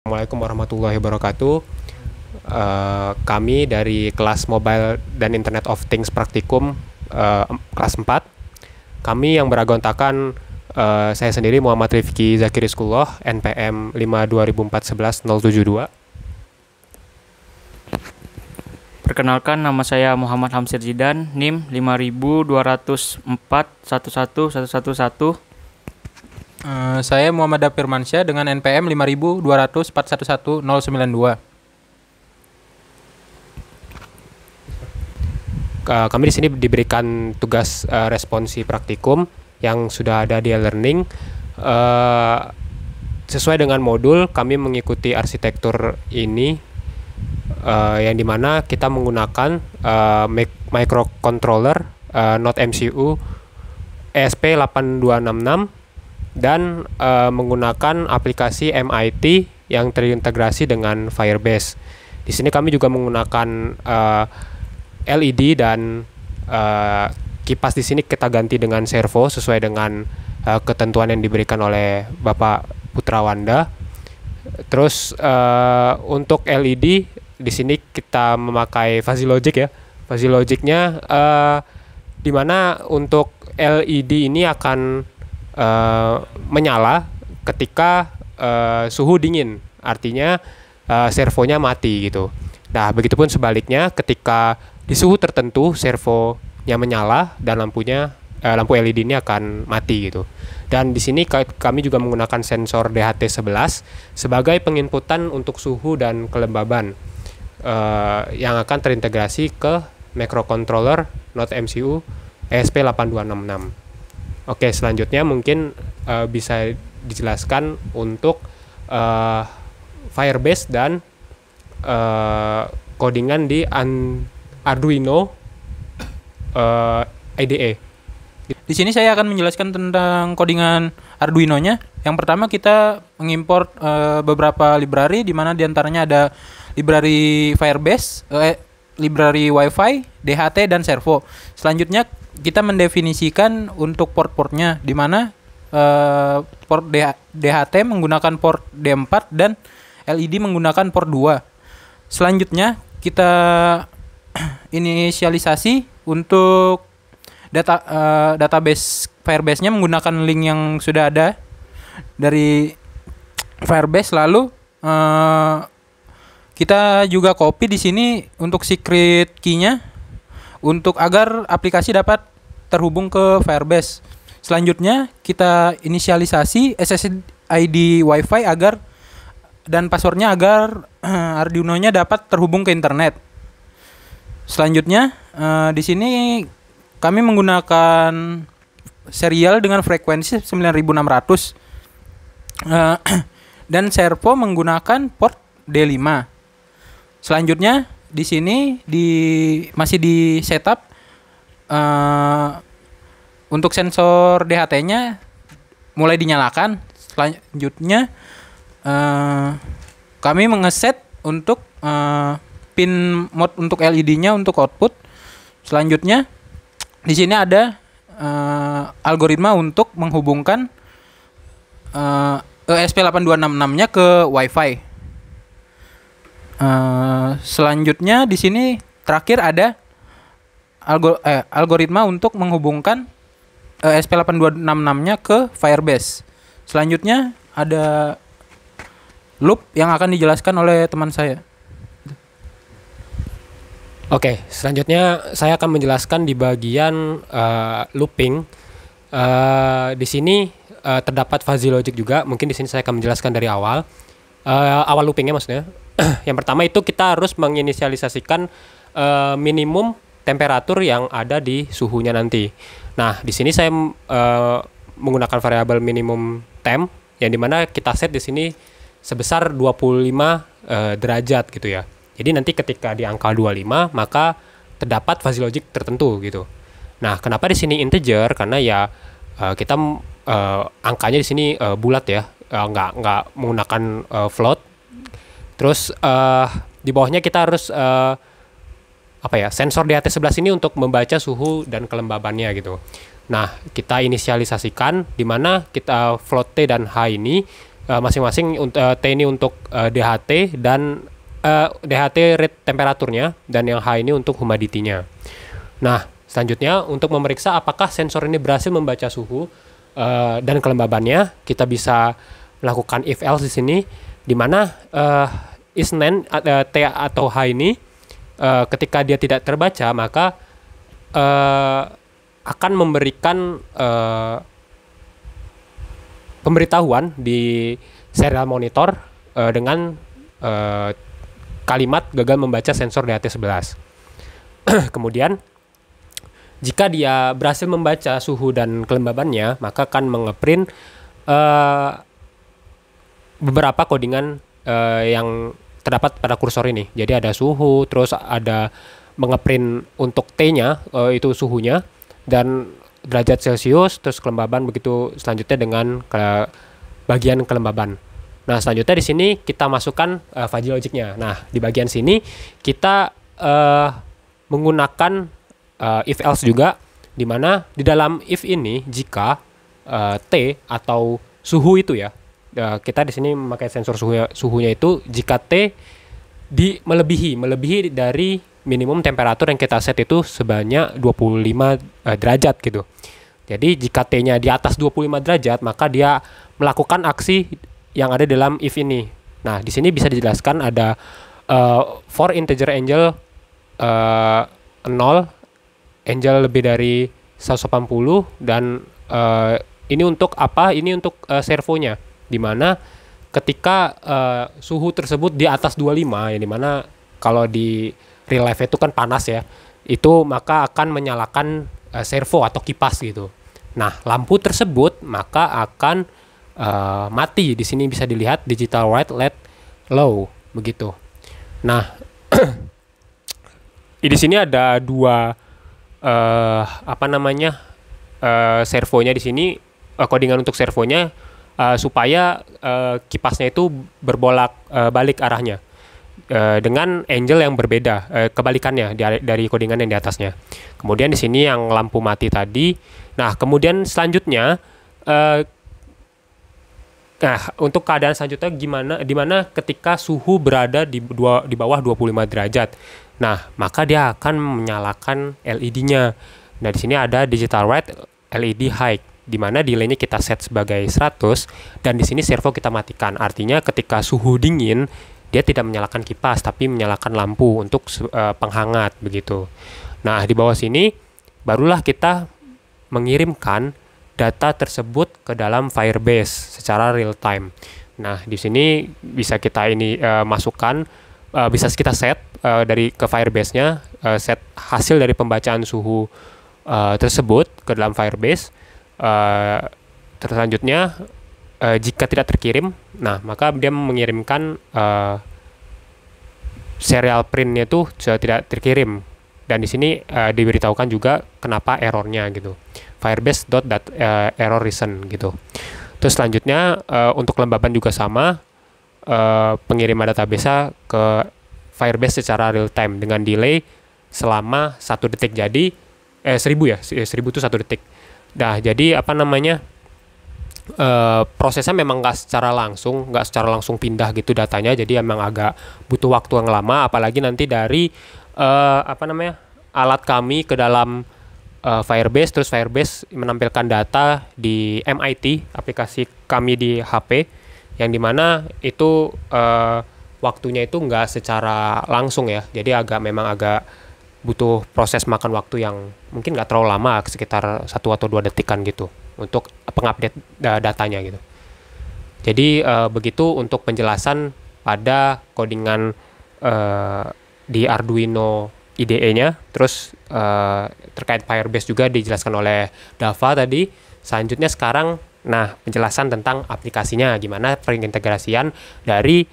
Assalamualaikum warahmatullahi wabarakatuh. Kami dari kelas Mobile dan Internet of Things Praktikum kelas 4. Kami yang beragontakan saya sendiri Muhammad Rifki Zakir Rizkullah, NPM 520411072. Perkenalkan, nama saya Muhammad Hamsir Zidan, NIM 52041111111. Saya Muhammad Dapir Mansyah dengan NPM 52024111092. Kami di sini diberikan tugas responsi praktikum yang sudah ada di e-learning. Sesuai dengan modul, kami mengikuti arsitektur ini, yang dimana kita menggunakan microcontroller Node MCU ESP8266 dan menggunakan aplikasi MIT yang terintegrasi dengan Firebase. Di sini kami juga menggunakan LED dan kipas di sini kita ganti dengan servo sesuai dengan ketentuan yang diberikan oleh Bapak Putrawanda. Terus untuk LED di sini kita memakai fuzzy logic ya. Fuzzy logicnya di mana untuk LED ini akan menyala ketika suhu dingin, artinya servonya mati gitu. Nah, begitupun sebaliknya ketika di suhu tertentu servonya menyala dan lampu LED ini akan mati gitu. Dan di sini kami juga menggunakan sensor DHT11 sebagai penginputan untuk suhu dan kelembaban yang akan terintegrasi ke microcontroller Node MCU ESP8266. Oke, selanjutnya mungkin bisa dijelaskan untuk Firebase dan codingan di Arduino IDE. Di sini saya akan menjelaskan tentang codingan Arduino-nya. Yang pertama kita mengimport beberapa library, di mana diantaranya ada library Firebase, library Wi-Fi, DHT, dan servo. Selanjutnya kita mendefinisikan untuk port-portnya, di mana port DHT menggunakan port D4 dan LED menggunakan port 2. Selanjutnya kita inisialisasi untuk database Firebase-nya menggunakan link yang sudah ada dari Firebase. Lalu kita juga copy di sini untuk secret key-nya untuk agar aplikasi dapat terhubung ke Firebase. Selanjutnya kita inisialisasi SSID Wi-Fi dan passwordnya agar Arduino-nya dapat terhubung ke internet. Selanjutnya di sini kami menggunakan serial dengan frekuensi 9600 dan servo menggunakan port D5. Selanjutnya di sini masih di setup untuk sensor DHT-nya mulai dinyalakan. Selanjutnya kami mengeset untuk pin mode untuk LED-nya untuk output. Selanjutnya di sini ada algoritma untuk menghubungkan ESP8266-nya ke Wi-Fi. Selanjutnya di sini terakhir ada algoritma untuk menghubungkan ESP8266-nya ke Firebase. Selanjutnya ada loop yang akan dijelaskan oleh teman saya. Oke, selanjutnya saya akan menjelaskan di bagian looping. Di sini terdapat fuzzy logic juga. Mungkin di sini saya akan menjelaskan dari awal loopingnya maksudnya. Yang pertama itu kita harus menginisialisasikan minimum temperatur yang ada di suhunya nanti. Nah, di sini saya menggunakan variabel minimum temp yang dimana kita set di sini sebesar 25 derajat gitu ya. Jadi nanti ketika di angka 25 maka terdapat fuzzy logic tertentu gitu. Nah, kenapa di sini integer? Karena ya kita angkanya di sini bulat ya, nggak menggunakan float. Terus di bawahnya kita harus sensor DHT11 ini untuk membaca suhu dan kelembabannya gitu. Nah, kita inisialisasikan di mana kita float T dan H ini masing-masing T ini untuk DHT dan DHT rate temperaturnya, dan yang H ini untuk humidity-nya. Nah, selanjutnya untuk memeriksa apakah sensor ini berhasil membaca suhu dan kelembabannya, kita bisa melakukan if else di sini, di mana isNaN T atau H ini ketika dia tidak terbaca, maka akan memberikan pemberitahuan di serial monitor dengan kalimat gagal membaca sensor DHT11. Kemudian jika dia berhasil membaca suhu dan kelembabannya, maka akan mengeprint beberapa codingan yang terdapat pada kursor ini. Jadi ada suhu, terus ada mengeprint untuk T-nya, itu suhunya, dan derajat Celcius, terus kelembaban, begitu selanjutnya dengan bagian kelembaban. Nah, selanjutnya di sini kita masukkan fuzzy logic-nya. Nah, di bagian sini kita menggunakan if else juga, di mana di dalam if ini jika T atau suhu itu ya, kita di sini memakai sensor suhunya itu jika T melebihi dari minimum temperatur yang kita set itu sebanyak 25 derajat gitu. Jadi jika T-nya di atas 25 derajat, maka dia melakukan aksi yang ada dalam if ini. Nah, di sini bisa dijelaskan ada for integer angel 0, angel lebih dari 180, dan ini untuk apa? Ini untuk servonya, di mana ketika suhu tersebut di atas 25, ya, di mana kalau di real life itu kan panas ya, itu maka akan menyalakan servo atau kipas gitu. Nah, lampu tersebut maka akan mati. Di sini bisa dilihat digital white LED low begitu. Nah, di sini ada dua servonya di sini, codingan untuk servonya supaya kipasnya itu berbolak balik arahnya dengan angle yang berbeda, kebalikannya dari codingan yang di atasnya. Kemudian di sini yang lampu mati tadi. Nah, kemudian selanjutnya untuk keadaan selanjutnya di mana ketika suhu berada di bawah 25 derajat. Nah, maka dia akan menyalakan LED-nya. Nah, di sini ada digital white LED high, di mana delay-nya kita set sebagai 100, dan di sini servo kita matikan. Artinya ketika suhu dingin, dia tidak menyalakan kipas tapi menyalakan lampu untuk penghangat begitu. Nah, di bawah sini barulah kita mengirimkan data tersebut ke dalam Firebase secara real time. Nah, di sini bisa kita masukkan, bisa kita set dari ke Firebase-nya, set hasil dari pembacaan suhu tersebut ke dalam Firebase. Selanjutnya jika tidak terkirim, nah maka dia mengirimkan serial print-nya itu tidak terkirim, dan di sini diberitahukan juga kenapa errornya gitu, firebase.error reason gitu. Terus selanjutnya untuk kelembaban juga sama, pengiriman database ke Firebase secara real time dengan delay selama 1 detik. Jadi 1000 ya, 1000 itu 1 detik. Nah, jadi prosesnya memang nggak secara langsung pindah gitu datanya, jadi emang agak butuh waktu yang lama, apalagi nanti dari alat kami ke dalam Firebase, terus Firebase menampilkan data di MIT, aplikasi kami di HP, yang dimana itu waktunya itu nggak secara langsung ya, jadi memang agak butuh proses makan waktu yang mungkin nggak terlalu lama, sekitar 1 atau 2 detikan gitu untuk pengupdate datanya gitu. Jadi begitu untuk penjelasan pada codingan di Arduino IDE-nya. Terus terkait Firebase juga dijelaskan oleh Dava tadi. Selanjutnya sekarang, penjelasan tentang aplikasinya, gimana pengintegrasian dari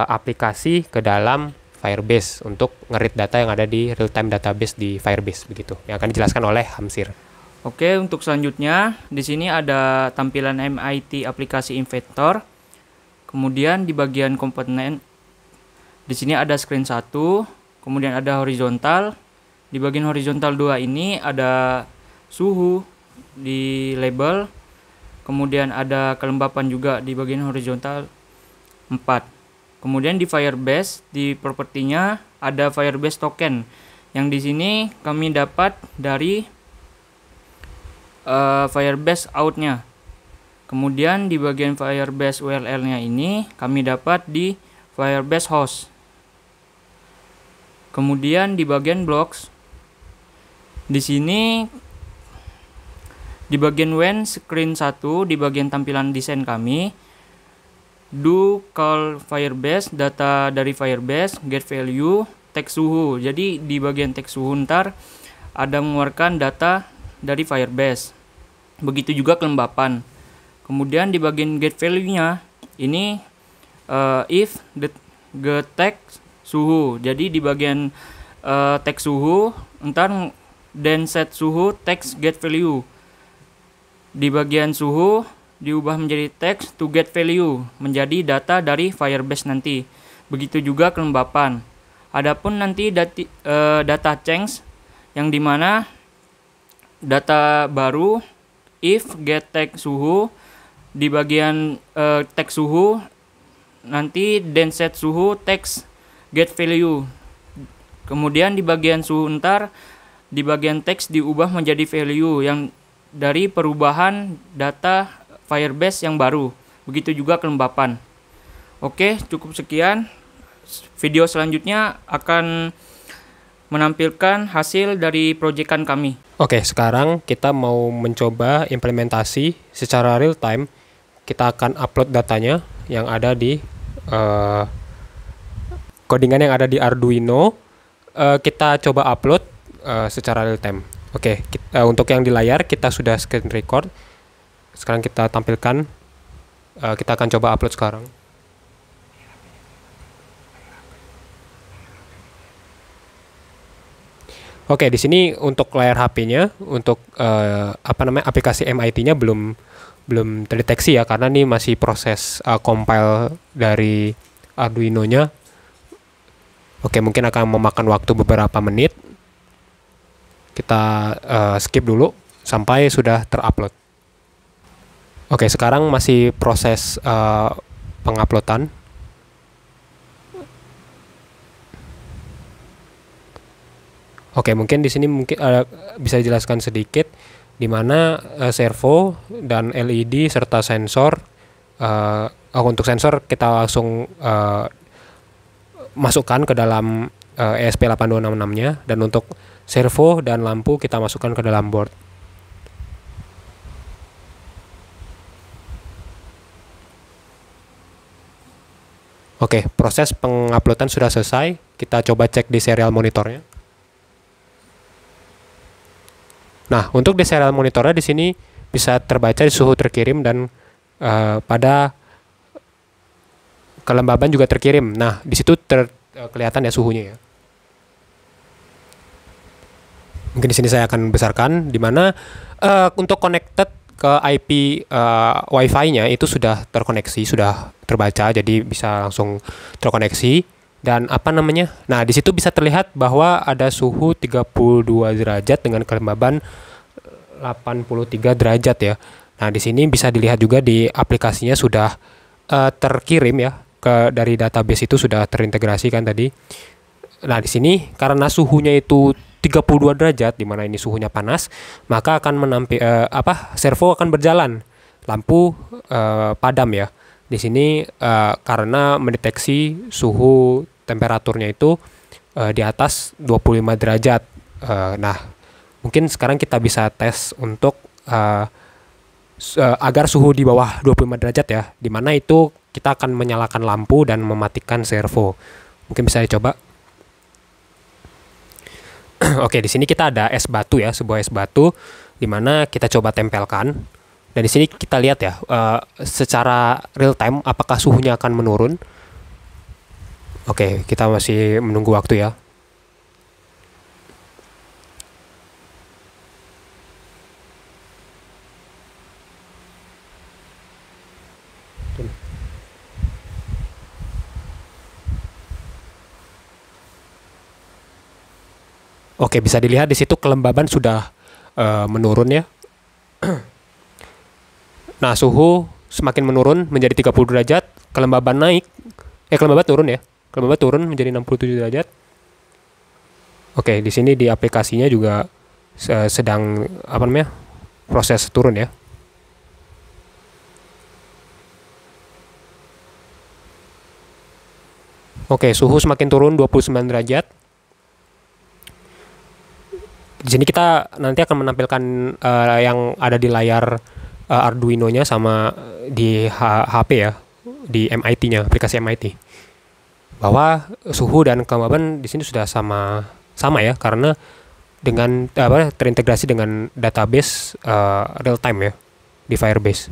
aplikasi ke dalam Firebase untuk nge-read data yang ada di real-time database di Firebase begitu, yang akan dijelaskan oleh Hamsir. Oke, untuk selanjutnya di sini ada tampilan MIT aplikasi inventor. Kemudian di bagian komponen di sini ada screen 1, kemudian ada horizontal. Di bagian horizontal 2 ini ada suhu di label. kemudian ada kelembapan juga di bagian horizontal 4. Kemudian di Firebase, di propertinya ada Firebase token yang di sini kami dapat dari Firebase out-nya. Kemudian di bagian Firebase URL-nya ini kami dapat di Firebase host. Kemudian di bagian blocks, di sini di bagian when screen 1, di bagian tampilan desain kami, do call Firebase, data dari Firebase, get value, text suhu. Jadi di bagian text suhu ntar ada mengeluarkan data dari Firebase. Begitu juga kelembapan. Kemudian di bagian get value-nya ini if the get text suhu. Jadi di bagian text suhu ntar then set suhu text get value. Di bagian suhu diubah menjadi text to get value, menjadi data dari Firebase nanti. Begitu juga kelembapan. Adapun nanti data change yang dimana data baru if get text suhu, di bagian text suhu nanti then set suhu text get value. Kemudian di bagian suhu ntar di bagian text diubah menjadi value yang dari perubahan data Firebase yang baru. Begitu juga kelembapan. Oke, cukup sekian. Video selanjutnya akan menampilkan hasil dari proyekan kami. Oke, sekarang kita mau mencoba implementasi secara real time. Kita akan upload datanya yang ada di codingan yang ada di Arduino. Kita coba upload secara real time. Oke, untuk yang di layar kita sudah screen record. Sekarang kita tampilkan. Kita akan coba upload sekarang. Oke, di sini untuk layar HP-nya, untuk aplikasi MIT-nya belum terdeteksi ya, karena ini masih proses compile dari Arduino-nya. Oke, mungkin akan memakan waktu beberapa menit. Kita skip dulu sampai sudah terupload. Oke, sekarang masih proses penguploadan. Oke, mungkin di sini bisa dijelaskan sedikit di mana servo dan LED serta sensor. Untuk sensor kita langsung masukkan ke dalam ESP8266-nya, dan untuk servo dan lampu kita masukkan ke dalam board. Oke, proses penguploadan sudah selesai. Kita coba cek di serial monitornya. Nah, untuk di serial monitornya di sini bisa terbaca di suhu terkirim dan pada kelembaban juga terkirim. Nah, di situ kelihatan ya suhunya ya. Mungkin di sini saya akan besarkan, di mana untuk connected ke IP Wi-Fi-nya itu sudah terkoneksi, sudah terbaca, jadi bisa langsung terkoneksi. Dan nah di situ bisa terlihat bahwa ada suhu 32 derajat dengan kelembaban 83 derajat ya. Nah, di sini bisa dilihat juga di aplikasinya sudah terkirim ya, dari database itu sudah terintegrasi kan tadi. Nah, di sini karena suhunya itu 32 derajat, di mana ini suhunya panas, maka akan servo akan berjalan, lampu padam ya. Di sini karena mendeteksi suhu temperaturnya itu di atas 25 derajat. Nah, mungkin sekarang kita bisa tes untuk agar suhu di bawah 25 derajat ya, di mana itu kita akan menyalakan lampu dan mematikan servo. Mungkin bisa dicoba. Oke, di sini kita ada es batu ya, sebuah es batu, di mana kita coba tempelkan. Dan di sini kita lihat ya, secara real time apakah suhunya akan menurun. Oke, kita masih menunggu waktu ya. Oke, bisa dilihat di situ kelembaban sudah menurun ya. Nah, suhu semakin menurun menjadi 30 derajat, kelembaban naik. Kelembaban turun ya. Kelembaban turun menjadi 67 derajat. Oke, di sini di aplikasinya juga sedang proses turun ya. Oke, suhu semakin turun 29 derajat. Di sini kita nanti akan menampilkan yang ada di layar Arduino-nya sama di HP ya, di MIT-nya, aplikasi MIT. Bahwa suhu dan kelembaban di sini sudah sama ya, karena dengan terintegrasi dengan database real time ya di Firebase.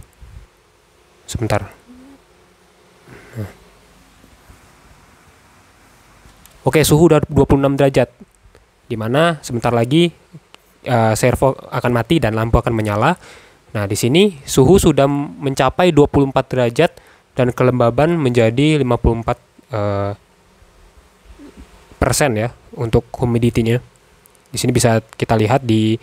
Sebentar. Oke, suhu udah 26 derajat. Dimana sebentar lagi servo akan mati dan lampu akan menyala. Nah, di sini suhu sudah mencapai 24 derajat dan kelembaban menjadi 54 persen ya untuk humidity-nya. Di sini bisa kita lihat di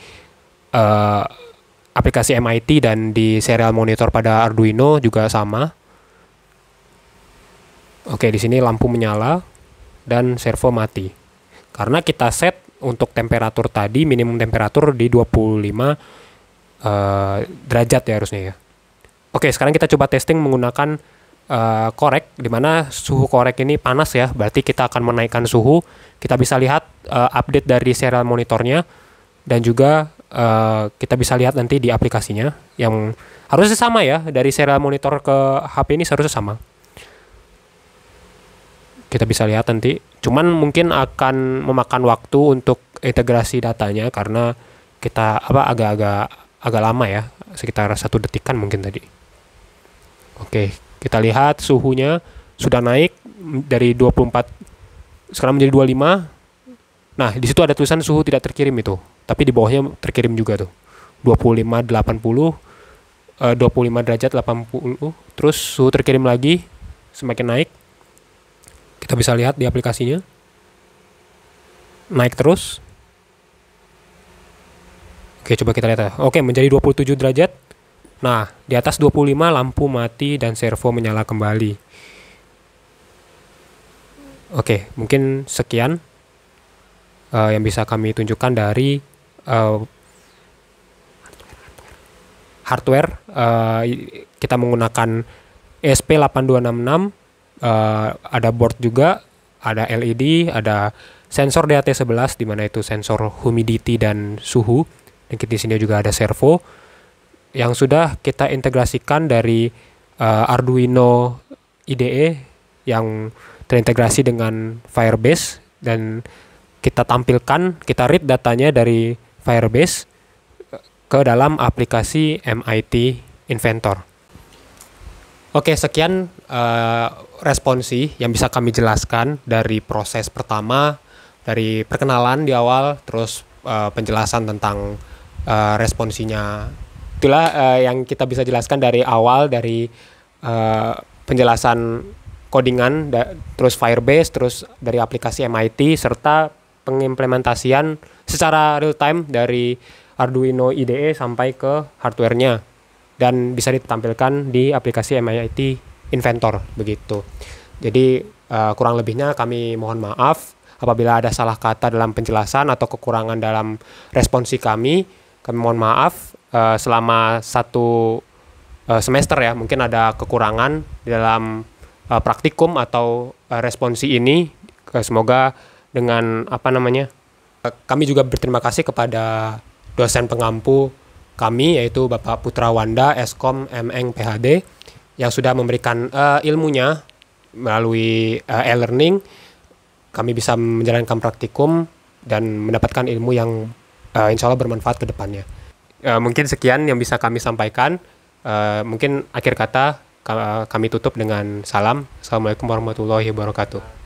aplikasi MIT dan di serial monitor pada Arduino juga sama. Oke, di sini lampu menyala dan servo mati. Karena kita set untuk temperatur tadi minimum temperatur di 25 derajat ya harusnya ya. Oke, sekarang kita coba testing menggunakan korek, di mana suhu korek ini panas ya, berarti kita akan menaikkan suhu. Kita bisa lihat update dari serial monitornya dan juga kita bisa lihat nanti di aplikasinya yang harusnya sama ya, dari serial monitor ke HP ini seharusnya sama. Kita bisa lihat nanti, cuman mungkin akan memakan waktu untuk integrasi datanya karena kita agak lama ya, sekitar 1 detikan mungkin tadi. Oke, kita lihat suhunya sudah naik dari 24 sekarang menjadi 25. Nah, di situ ada tulisan suhu tidak terkirim itu, tapi di bawahnya terkirim juga tuh. 25 80 25 derajat 80, terus suhu terkirim lagi semakin naik. Kita bisa lihat di aplikasinya. Naik terus. Oke, coba kita lihat ya. Oke, menjadi 27 derajat. Nah, di atas 25 lampu mati dan servo menyala kembali. Oke, mungkin sekian yang bisa kami tunjukkan dari hardware. Kita menggunakan ESP8266, ada board juga, ada LED, ada sensor DHT11 di mana itu sensor humidity dan suhu. Dan di sini juga ada servo yang sudah kita integrasikan dari Arduino IDE yang terintegrasi dengan Firebase, dan kita tampilkan, kita read datanya dari Firebase ke dalam aplikasi MIT Inventor. Oke, sekian responsi yang bisa kami jelaskan dari proses pertama, dari perkenalan di awal, terus penjelasan tentang responsinya. Itulah yang kita bisa jelaskan dari awal, dari penjelasan codingan, terus Firebase, terus dari aplikasi MIT, serta pengimplementasian secara real time dari Arduino IDE sampai ke hardware-nya, dan bisa ditampilkan di aplikasi MIT Inventor begitu. Jadi kurang lebihnya kami mohon maaf apabila ada salah kata dalam penjelasan atau kekurangan dalam responsi kami. Kami mohon maaf. Selama 1 semester ya, mungkin ada kekurangan di dalam praktikum atau responsi ini. Semoga dengan kami juga berterima kasih kepada dosen pengampu kami, yaitu Bapak Putra Wanda, Eskom MEng PhD, yang sudah memberikan ilmunya melalui e-learning. Kami bisa menjalankan praktikum dan mendapatkan ilmu yang insya Allah bermanfaat ke depannya. Mungkin sekian yang bisa kami sampaikan. Mungkin akhir kata kami tutup dengan salam. Assalamualaikum warahmatullahi wabarakatuh.